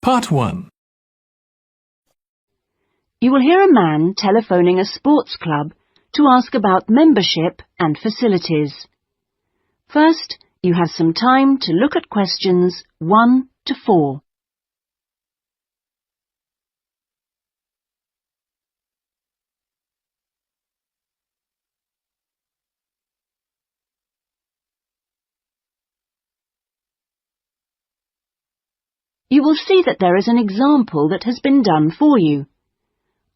Part 1. You will hear a man telephoning a sports club to ask about membership and facilities. First, you have some time to look at questions 1 to 4. You will see that there is an example that has been done for you.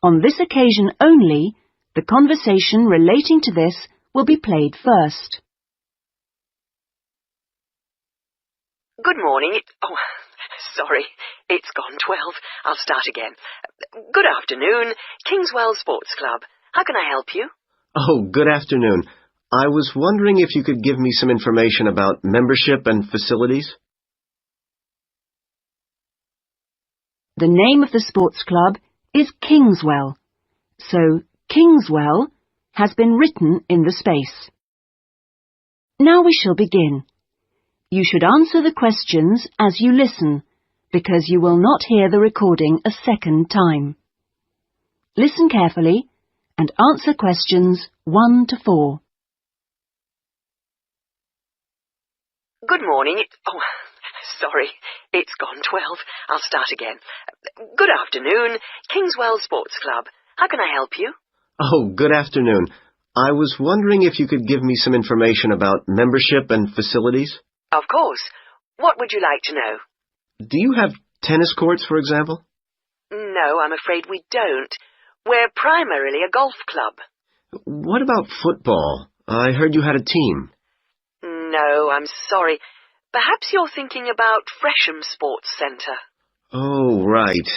On this occasion only, the conversation relating to this will be played first. Good morning. Sorry, it's gone 12. I'll start again. Good afternoon, Kingswells Sports Club. How can I help you? Oh, good afternoon. I was wondering if you could give me some information about membership and facilities. The name of the sports club is Kingswell, so Kingswell has been written in the space. Now we shall begin. You should answer the questions as you listen, because you will not hear the recording a second time. Listen carefully and answer questions 1 to 4. Good morning. Sorry, it's gone 12. I'll start again. Good afternoon, Kingswells Sports Club. How can I help you? Oh, good afternoon. I was wondering if you could give me some information about membership and facilities. Of course. What would you like to know? Do you have tennis courts, for example? No, I'm afraid we don't. We're primarily a golf club. What about football? I heard you had a team. No, I'm sorry. Perhaps you're thinking about Fresham Sports Centre. Oh, right.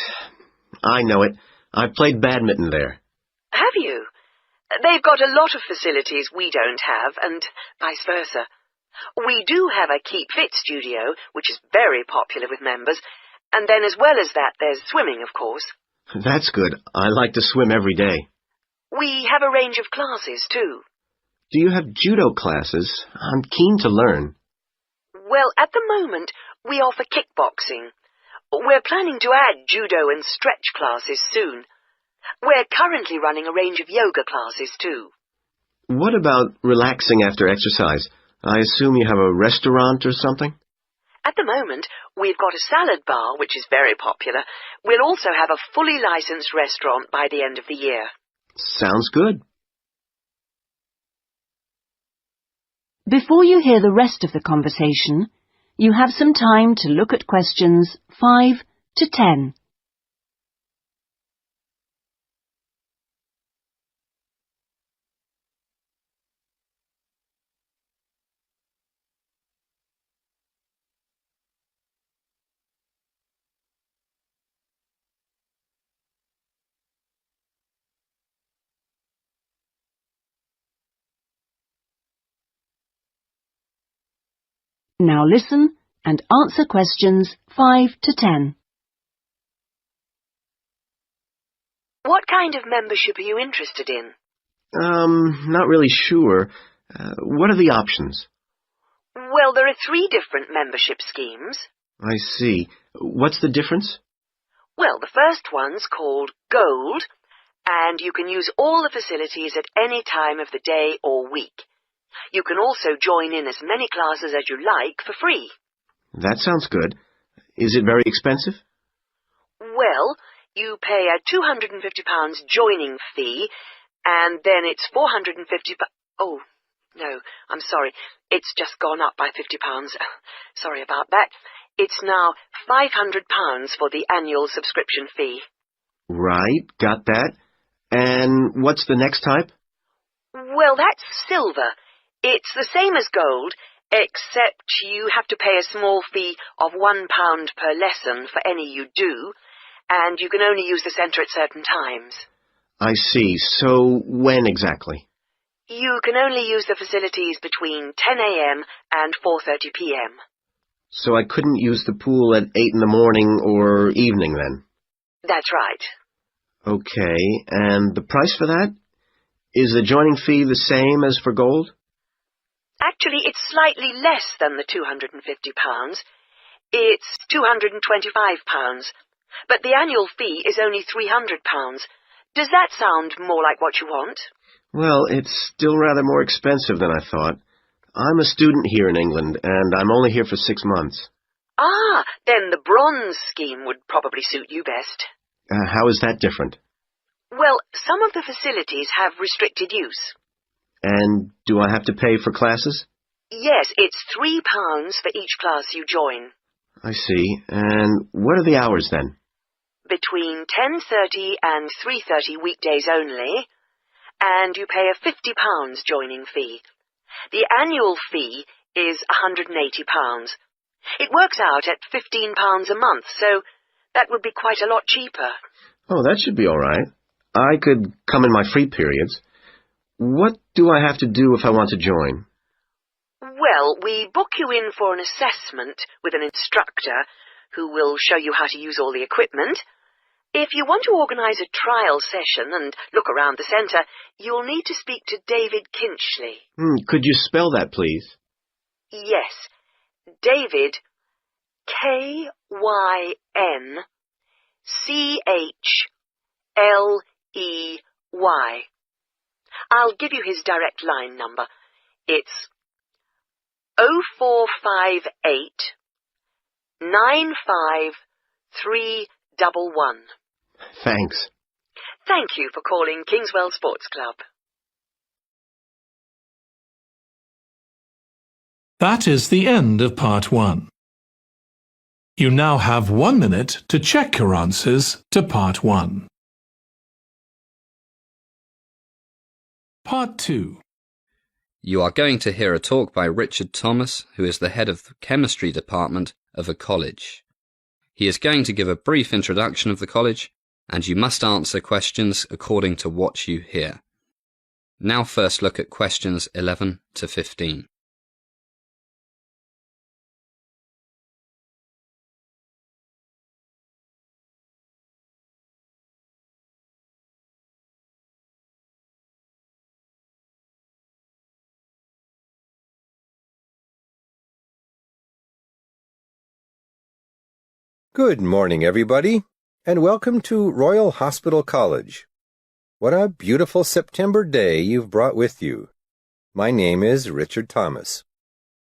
I know it. I played badminton there. Have you? They've got a lot of facilities we don't have, and vice versa. We do have a Keep Fit studio, which is very popular with members, and then as well as that, there's swimming, of course. That's good. I like to swim every day. We have a range of classes, too. Do you have judo classes? I'm keen to learn. Well, at the moment, we offer kickboxing. We're planning to add judo and stretch classes soon. We're currently running a range of yoga classes, too. What about relaxing after exercise? I assume you have a restaurant or something? At the moment, we've got a salad bar, which is very popular. We'll also have a fully licensed restaurant by the end of the year. Sounds good. Before you hear the rest of the conversation, you have some time to look at questions 5 to 10. Now listen and answer questions 5 to 10. What kind of membership are you interested in? Not really sure. What are the options? Well, there are 3 different membership schemes. I see. What's the difference? Well, the first one's called Gold, and you can use all the facilities at any time of the day or week. You can also join in as many classes as you like for free. That sounds good. Is it very expensive? Well, you pay a £250 joining fee, and then it's £450. Oh, no, I'm sorry. It's just gone up by £50. Sorry about that. It's now £500 for the annual subscription fee. Right, got that. And what's the next type? Well, that's silver. It's the same as gold, except you have to pay a small fee of £1 per lesson for any you do, and you can only use the centre at certain times. I see. So when exactly? You can only use the facilities between 10 a.m. and 4:30 p.m. So I couldn't use the pool at 8 in the morning or evening then? That's right. Okay, and the price for that? Is the joining fee the same as for gold? Actually, it's slightly less than the £250. It's £225, but the annual fee is only £300. Does that sound more like what you want? Well, it's still rather more expensive than I thought. I'm a student here in England, and I'm only here for 6 months. Ah, then the bronze scheme would probably suit you best. How is that different? Well, some of the facilities have restricted use. And do I have to pay for classes? Yes, it's £3 for each class you join. I see. And what are the hours then? Between 10:30 and 3:30 weekdays only, and you pay a £50 joining fee. The annual fee is £180. It works out at £15 a month, so that would be quite a lot cheaper. Oh, that should be all right. I could come in my free periods. What do I have to do if I want to join? Well, we book you in for an assessment with an instructor who will show you how to use all the equipment. If you want to organise a trial session and look around the centre, you'll need to speak to David Kinchley. Could you spell that, please? Yes, David, K-Y-N-C-H-L-E-Y. I'll give you his direct line number. It's 0458 95311. Thanks. Thank you for calling Kingswells Sports Club. That is the end of part 1. You now have 1 minute to check your answers to part 1. Part 2. You are going to hear a talk by Richard Thomas, who is the head of the chemistry department of a college. He is going to give a brief introduction of the college, and you must answer questions according to what you hear. Now first look at questions 11 to 15. Good morning, everybody, and welcome to Royal Hospital College. What a beautiful September day you've brought with you. My name is Richard Thomas.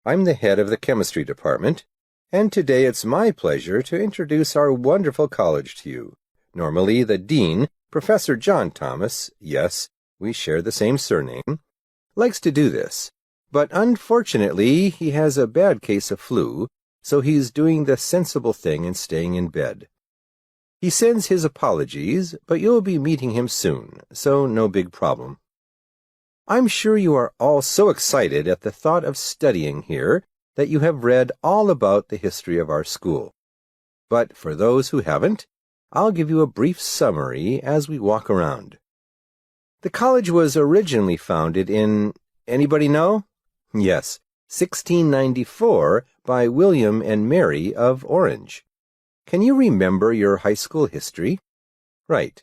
I'm the head of the chemistry department, and today it's my pleasure to introduce our wonderful college to you. Normally, the dean, Professor John Thomas, yes, we share the same surname, likes to do this, but unfortunately he has a bad case of flu, so he's doing the sensible thing and staying in bed. He sends his apologies, but you'll be meeting him soon, so no big problem. I'm sure you are all so excited at the thought of studying here that you have read all about the history of our school. But for those who haven't, I'll give you a brief summary as we walk around. The college was originally founded in, anybody know? Yes, 1694 by William and Mary of Orange. Can you remember your high school history? Right.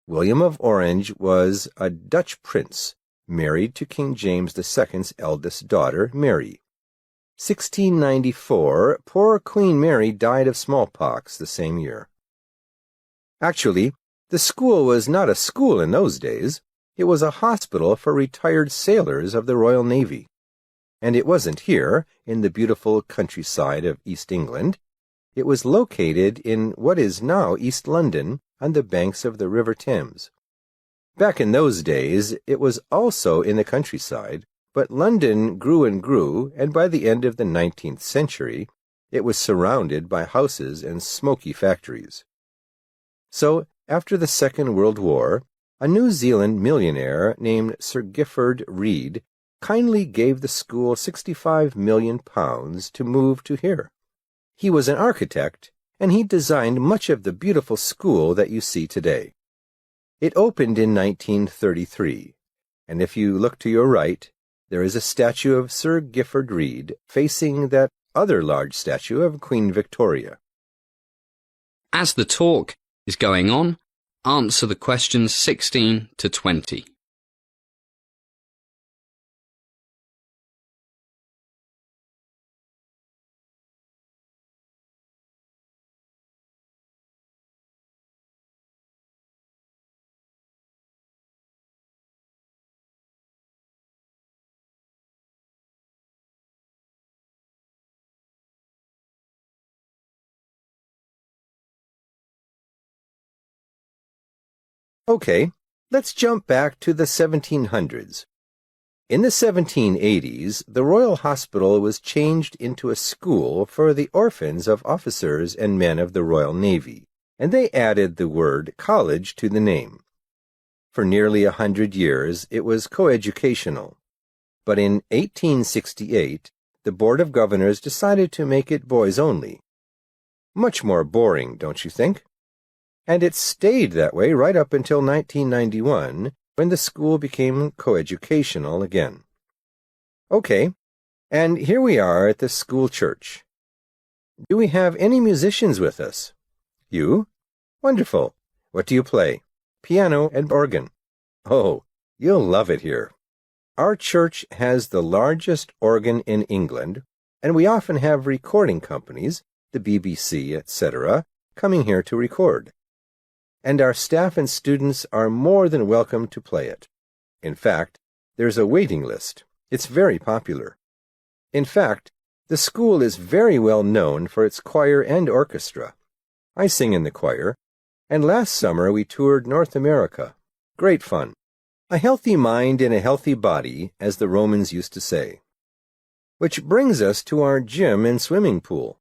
William of Orange was a Dutch prince, married to King James II's eldest daughter, Mary. 1694, poor Queen Mary died of smallpox the same year. Actually, the school was not a school in those days. It was a hospital for retired sailors of the Royal Navy. And it wasn't here, in the beautiful countryside of East England. It was located in what is now East London, on the banks of the River Thames. Back in those days, it was also in the countryside, but London grew and grew, and by the end of the 19th century, it was surrounded by houses and smoky factories. So, after the Second World War, a New Zealand millionaire named Sir Gifford Reed kindly gave the school £65 million to move to here. He was an architect, and he designed much of the beautiful school that you see today. It opened in 1933, and if you look to your right, there is a statue of Sir Gifford Reed facing that other large statue of Queen Victoria. As the talk is going on, answer the questions 16 to 20. Okay, let's jump back to the 1700s. In the 1780s, the Royal Hospital was changed into a school for the orphans of officers and men of the Royal Navy, and they added the word college to the name. For nearly 100 years, it was coeducational. But in 1868, the Board of Governors decided to make it boys only. Much more boring, don't you think? And it stayed that way right up until 1991, when the school became coeducational again. Okay, and here we are at the school church. Do we have any musicians with us? You? Wonderful. What do you play? Piano and organ. Oh, you'll love it here. Our church has the largest organ in England, and we often have recording companies, the BBC, etc., coming here to record. And our staff and students are more than welcome to play it. In fact, there's a waiting list. It's very popular. In fact, the school is very well known for its choir and orchestra. I sing in the choir, and last summer we toured North America. Great fun. A healthy mind in a healthy body, as the Romans used to say. Which brings us to our gym and swimming pool.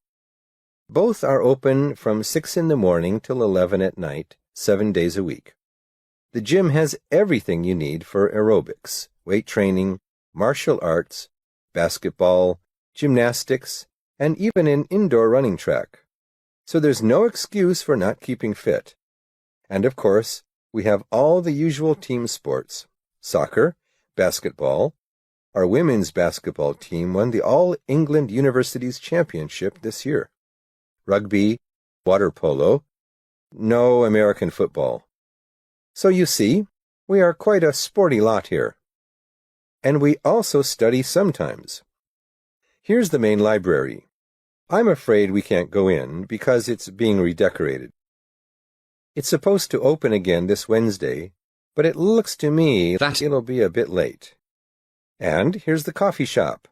Both are open from 6 in the morning till 11 at night, 7 days a week. The gym has everything you need for aerobics, weight training, martial arts, basketball, gymnastics, and even an indoor running track. So there's no excuse for not keeping fit. And of course, we have all the usual team sports: soccer, basketball. Our women's basketball team won the All England Universities Championship this year. Rugby, water polo, no American football. So you see, we are quite a sporty lot here. And we also study sometimes. Here's the main library. I'm afraid we can't go in because it's being redecorated. It's supposed to open again this Wednesday, but it looks to me like it'll be a bit late. And here's the coffee shop.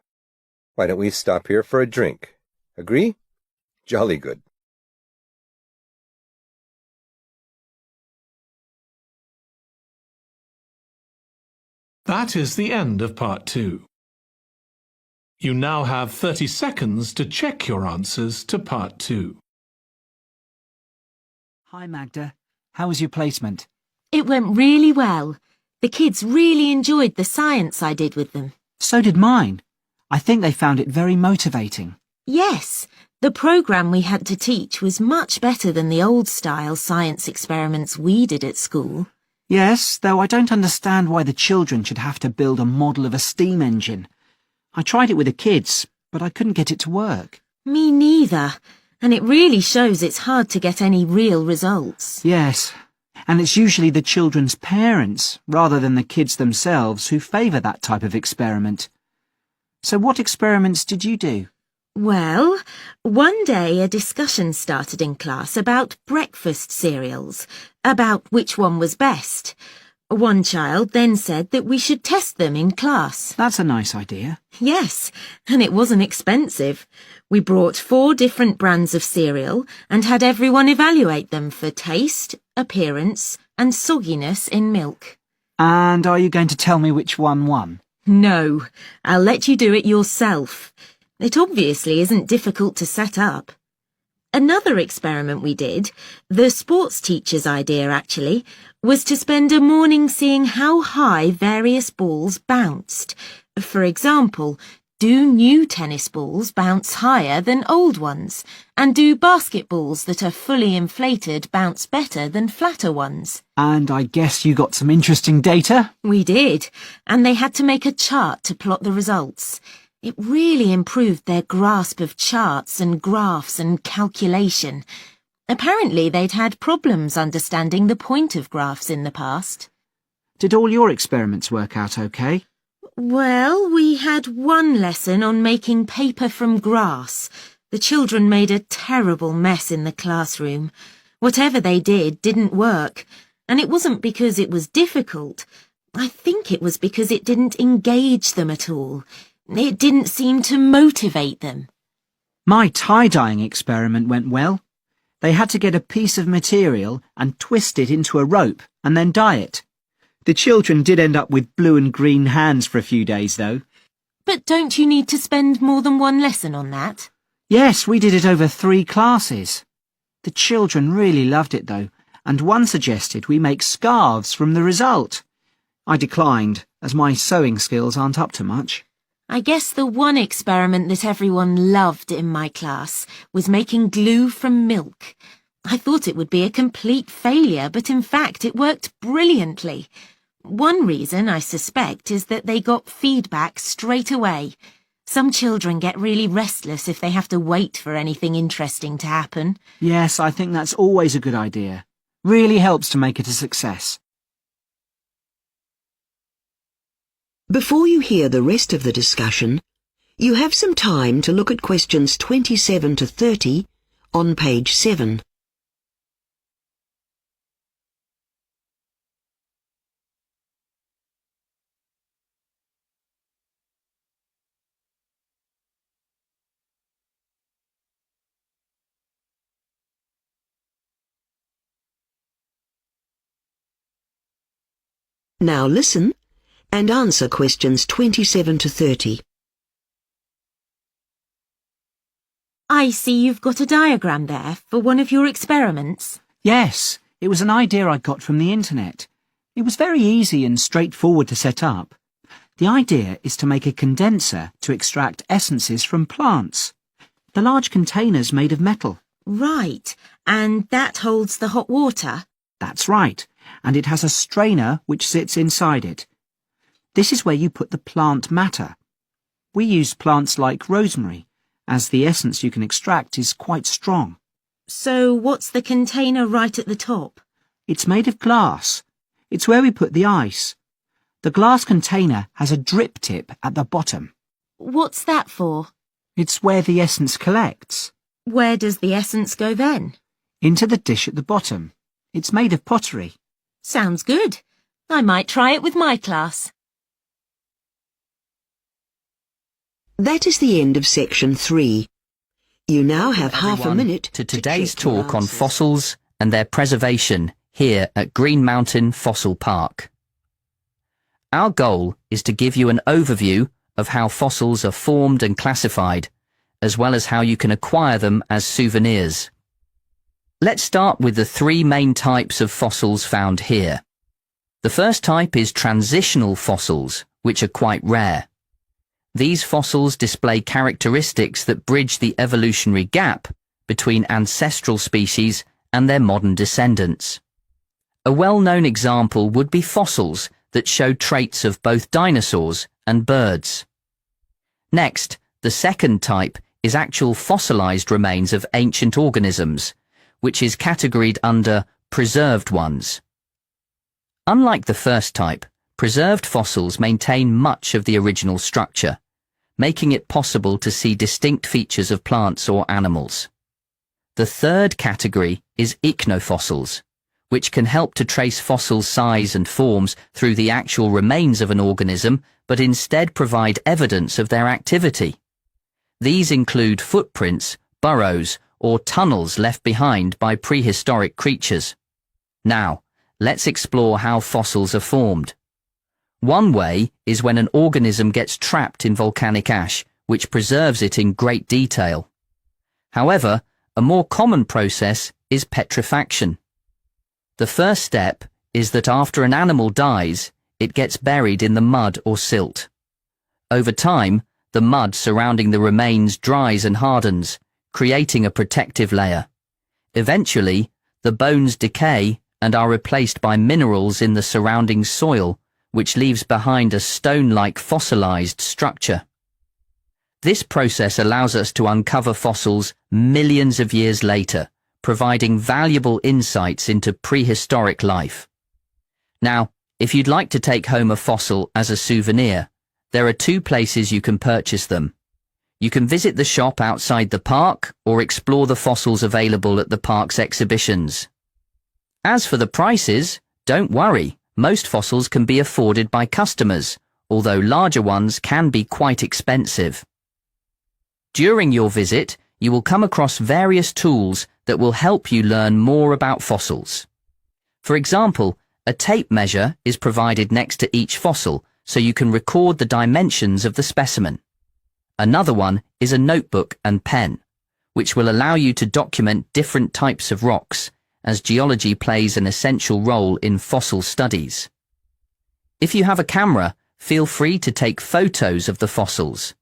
Why don't we stop here for a drink? Agree? Jolly good. That is the end of part 2. You now have 30 seconds to check your answers to part 2. Hi, Magda. How was your placement? It went really well. The kids really enjoyed the science I did with them. So did mine. I think they found it very motivating. Yes, the programme we had to teach was much better than the old-style science experiments we did at school. Yes, though I don't understand why the children should have to build a model of a steam engine. I tried it with the kids, but I couldn't get it to work. Me neither, and it really shows it's hard to get any real results. Yes, and it's usually the children's parents, rather than the kids themselves, who favour that type of experiment. So what experiments did you do? Well, one day a discussion started in class about breakfast cereals, about which one was best. One child then said that we should test them in class. That's a nice idea. Yes, and it wasn't expensive. We brought 4 different brands of cereal and had everyone evaluate them for taste, appearance, and sogginess in milk. And are you going to tell me which one won? No, I'll let you do it yourself. It obviously isn't difficult to set up. Another experiment we did, the sports teacher's idea actually, was to spend a morning seeing how high various balls bounced. For example, do new tennis balls bounce higher than old ones? And do basketballs that are fully inflated bounce better than flatter ones? And I guess you got some interesting data? We did, and they had to make a chart to plot the results. It really improved their grasp of charts and graphs and calculation. Apparently they'd had problems understanding the point of graphs in the past. Did all your experiments work out okay? Well, we had one lesson on making paper from grass. The children made a terrible mess in the classroom. Whatever they did didn't work, and it wasn't because it was difficult. I think it was because it didn't engage them at all. It didn't seem to motivate them. My tie-dyeing experiment went well. They had to get a piece of material and twist it into a rope and then dye it. The children did end up with blue and green hands for a few days, though. But don't you need to spend more than one lesson on that? Yes, we did it over 3 classes. The children really loved it, though, and one suggested we make scarves from the result. I declined, as my sewing skills aren't up to much. I guess the one experiment that everyone loved in my class was making glue from milk. I thought it would be a complete failure, but in fact it worked brilliantly. One reason, I suspect, is that they got feedback straight away. Some children get really restless if they have to wait for anything interesting to happen. Yes, I think that's always a good idea. Really helps to make it a success. Before you hear the rest of the discussion, you have some time to look at questions 27 to 30 on page 7. Now listen and answer questions 27 to 30. I see you've got a diagram there for one of your experiments. Yes, it was an idea I got from the internet. It was very easy and straightforward to set up. The idea is to make a condenser to extract essences from plants. The large container's made of metal. Right, and that holds the hot water? That's right, and it has a strainer which sits inside it. This is where you put the plant matter. We use plants like rosemary, as the essence you can extract is quite strong. So what's the container right at the top? It's made of glass. It's where we put the ice. The glass container has a drip tip at the bottom. What's that for? It's where the essence collects. Where does the essence go then? Into the dish at the bottom. It's made of pottery. Sounds good. I might try it with my class. That is the end of section 3. You now have half a Everyone, minute to today's check your talk on answers. fossils and their preservation here at Green Mountain Fossil Park. Our goal is to give you an overview of how fossils are formed and classified, as well as how you can acquire them as souvenirs. Let's start with the 3 main types of fossils found here. The first type is transitional fossils, which are quite rare. These fossils display characteristics that bridge the evolutionary gap between ancestral species and their modern descendants. A well-known example would be fossils that show traits of both dinosaurs and birds. Next, the second type is actual fossilized remains of ancient organisms, which is categorized under preserved ones. Unlike the first type, preserved fossils maintain much of the original structure, making it possible to see distinct features of plants or animals. The third category is ichnofossils, which can help to trace fossil size and forms through the actual remains of an organism, but instead provide evidence of their activity. These include footprints, burrows, or tunnels left behind by prehistoric creatures. Now, let's explore how fossils are formed. One way is when an organism gets trapped in volcanic ash, which preserves it in great detail. However, a more common process is petrifaction. The first step is that after an animal dies, it gets buried in the mud or silt. Over time, the mud surrounding the remains dries and hardens, creating a protective layer. Eventually, the bones decay and are replaced by minerals in the surrounding soil, which leaves behind a stone-like fossilized structure. This process allows us to uncover fossils millions of years later, providing valuable insights into prehistoric life. Now, if you'd like to take home a fossil as a souvenir, there are 2 places you can purchase them. You can visit the shop outside the park or explore the fossils available at the park's exhibitions. As for the prices, don't worry. Most fossils can be afforded by customers, although larger ones can be quite expensive. During your visit, you will come across various tools that will help you learn more about fossils. For example, a tape measure is provided next to each fossil so you can record the dimensions of the specimen. Another one is a notebook and pen, which will allow you to document different types of rocks, as geology plays an essential role in fossil studies. If you have a camera, feel free to take photos of the fossils.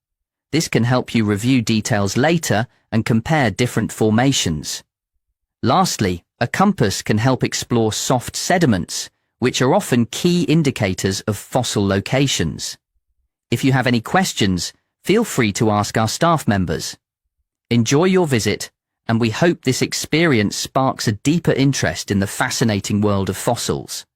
This can help you review details later and compare different formations. Lastly, a compass can help explore soft sediments, which are often key indicators of fossil locations. If you have any questions, feel free to ask our staff members. Enjoy your visit, and we hope this experience sparks a deeper interest in the fascinating world of fossils.